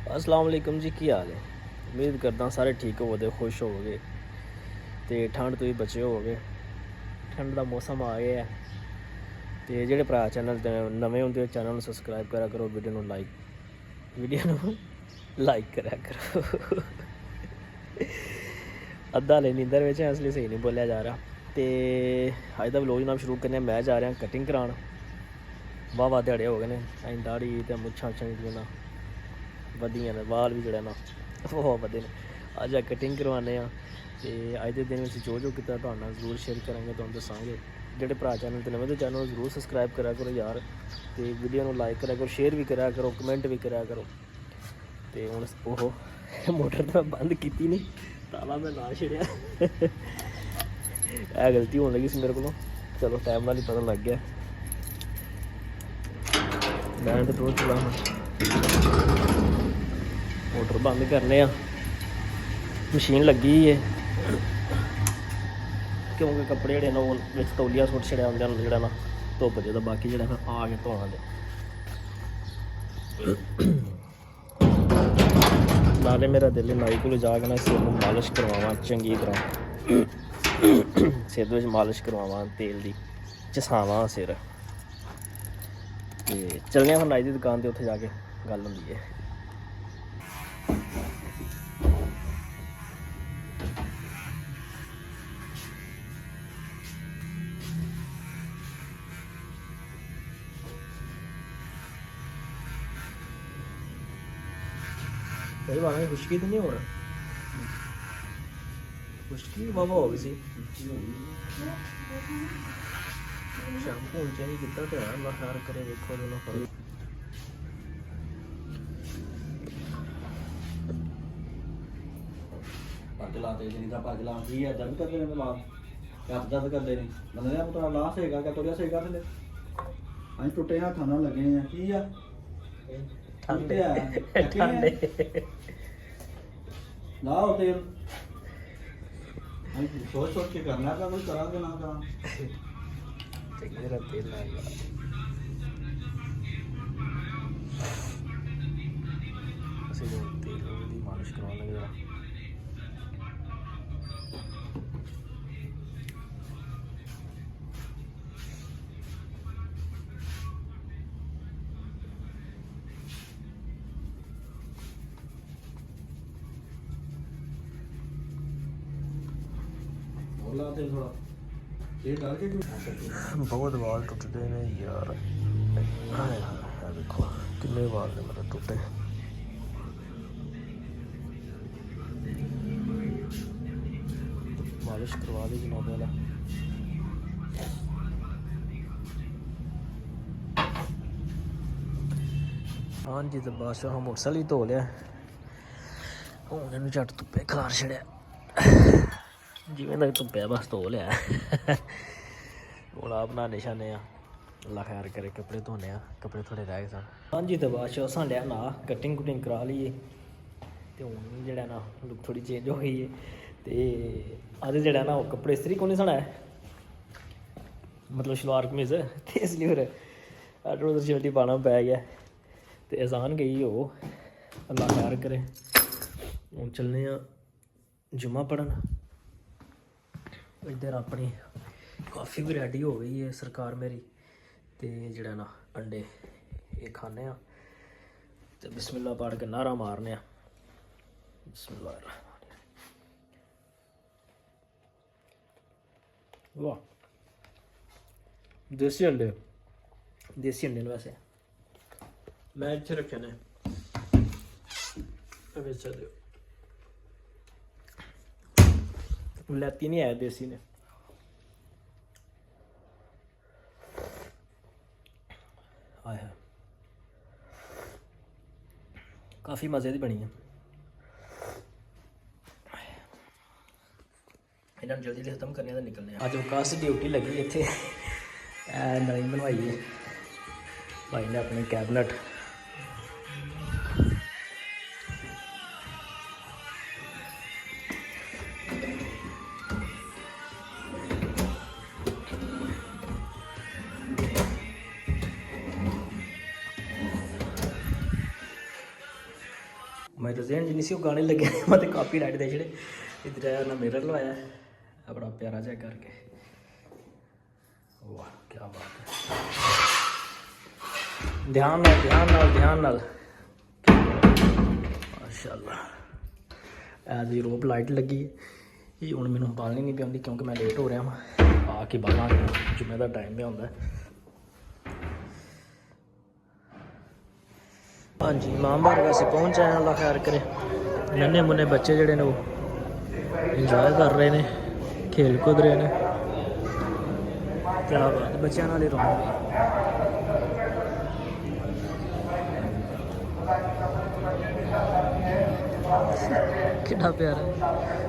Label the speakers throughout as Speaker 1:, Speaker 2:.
Speaker 1: अस्सलाम वालेकुम जी, की हाल है। उम्मीद करदा सारे ठीक होवो, खुश होवोगे ते ठंड तो ही बचे होवोगे। ठंड का मौसम आ गया है तो जेह्ड़े भरा चैनल नवे होंदे चैनल नूं सबसक्राइब करा करो, वीडियो नूं लाइक करा करो। अद्धा हले नींदर बिच है, इसलिए सही नहीं बोलिया जा रहा। तो अज का व्लॉग जनाब शुरू करने। मैं जा रहा कटिंग करान। वाह ध्याड़े हो गए ने, अं दाड़ी तो मुच्छां जेह्ड़ियां वधियां ने, वाल भी जेह्ड़े ना बहुत वधे ने। अज कटिंग करवाने तो अज के दिन में जो किया तुहाडे नाल जरूर शेयर करांगे, तुहानूं दस्सांगे। जेह्ड़े भरा चैनल ते नवें ते चैनल जरूर सबसक्राइब करा करो यार, तो वीडियो नूं लाइक करा करो, शेयर भी करा करो, कमेंट भी करा करो। तो हुण ओहो मोटर तो बंद की नहीं, ताला मैं ला छड़िया। है गलती होने लगी सी मेरे को। चलो टाइम नाल ही पता लग गया। मैं तो रोज चला मोटर बंद करने, मशीन लगी है क्योंकि कपड़े जोड़े ना वो तौलिया सुट छड़िया होंगे जोड़ा ना धुप जो, बाकी जो आ के धोना दे। नाले मेरा दिल नाई को जाके ना सिर में मालिश करवावां चंगी तरह, सिर में मालिश करवावां तेल की, चसावां सिर। तो चलने फिर नाई की दुकान पर, उत्थे जाके गल होंदी है। सही बात है, खुशकी तो नहीं होना, खुशकी वावा हो गई सी। शैम्पू हूँ चेंज किया तो है, अल्लाह खैर करे, देखो दोनों फर्क।
Speaker 2: पग लाते नहीं था, पग ला ठीक है, दर्द कर रहे ला हथ दर्द करते नहीं मतलब थोड़ा ला सेगा क्या तुरिया सेगा थले अं टुटे हाथ ना लगे हैं की है
Speaker 1: ठंडे
Speaker 2: लाओ तेल सोच सोच के करना का कोई करा के ना करा
Speaker 1: तेल तेल मालिश करवा लगे। बहुत वाल टुटते हैं यार, देखो कितने वाल ने मेरे टुटे। मालिश करवा दी जनाब वाला। हाँ जी, तो बादशाह हम मोटरसाइकिल ही धो लिया, हूँ इन झट धुप्पे खलार छड़िया, जिमें तक धुप्पे बस धो लिया। हूँ आप बनाने शाने अल्लाह खैर करे, कपड़े धोने, कपड़े थोड़े रह गए सन। हाँ जी, तो बादशाह साढ़े ना कटिंग कुटिंग करा ली है, तो हूँ जो ना लुक थोड़ी चेंज हो गई है। तो अज जो ना वो कपड़े इस्त्री को नहीं सना है, मतलब शलवार कमीज, तो इसलिए फिर अडर उधर शर्टी पाना पै गया। तो अजान गई हो, अल्लाह खैर करे। हूँ चलने जुम्मा पढ़न। इधर अपनी काफ़ी भी रेडी हो गई है सरकार मेरी। तो जड़ा ना अंडे ये खाने, तो बिस्मिल्लाह पढ़ के नारा मारने। बिस्मिल्लाह, वाह देसी अंडे, देसी अंडे ने वैसे मैं इतने रखे ने लैती नहीं है देसी ने। आया काफ़ी मज़े की बनी है। इन्होंने जल्दी जल्दी खत्म करने तो निकलने। अज वकास ड्यूटी लगी इतने नई बनवाई है भाई ने अपने कैबिनेट। मेरे जहन च नहीं सी गाने लगे मत कॉपीराइट दे छड़े इधर आया ना मिरर लवाया अपना प्यारा जा करके वाह क्या बात है ध्यान नाल माशाल्लाह एज यूरोप लाइट लगी ये हूँ मैंने बालनी नहीं पाती क्योंकि मैं लेट हो रहा वहाँ आके बाला जुम्मे का टाइम भी आता हाँ जी इमाम बारगाह वैसे पहुँच आए अल्लाह खैर करे नन्हे मुन्ने बच्चे जड़े ने वो इंजॉय कर रहे हैं खेल कूद रहे हैं क्या बात है बच्चों नाल ही रौनक कितना प्यारा है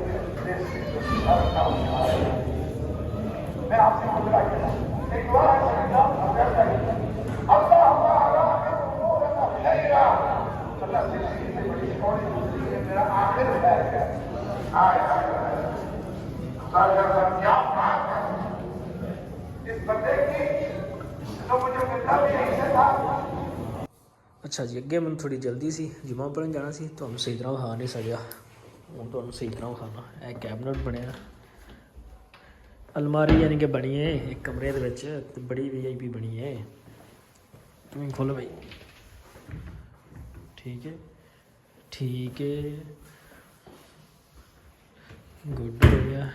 Speaker 1: अच्छा जी अगे मैं थोड़ी जल्दी सी जुम्मा पढ़न जाना सी तुहानू सही तरह विखा नहीं सकिया हूँ तुहानू सही तरह विखाना यह कैबिनेट बनया अलमारी यानी कि बनी है एक कमरे दे विच ते बड़ी VIP बनी है तुम खोलो भाई ठीक है गुड हो गया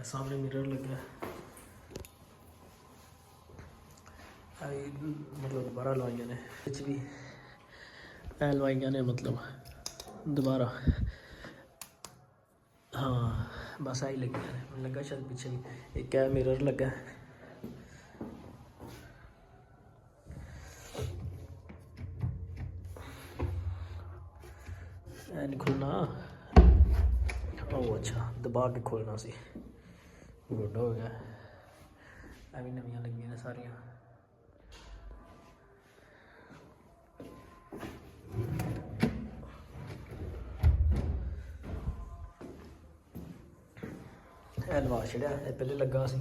Speaker 1: सामने मिरर लगा मतलब दोबारा लवाइया ने भी लवाइया ने मतलब दोबारा हाँ बस आई लगी मैंने लगा शायद पीछे भी एक है मिरर लगा नहीं खुलना ओ अच्छा दबा के खोलना सी गुड हो गया अभी नवियां लगी ने सारियां लवा छड़िया पहले लगा सी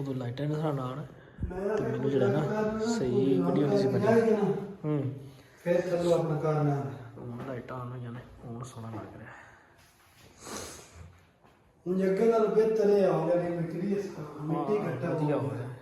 Speaker 1: उदो लाइटां ने साढ़ा आन तो मैनू जरा ना सही वीडियो नहीं सी बनी
Speaker 2: फिर चलो अपना करना
Speaker 1: हूँ लाइटां ऑन हो हूँ सोहना लग रहा
Speaker 2: जगह नाल बेहतर है हो गया मिट्टी घट्टा
Speaker 1: वधिया हो गया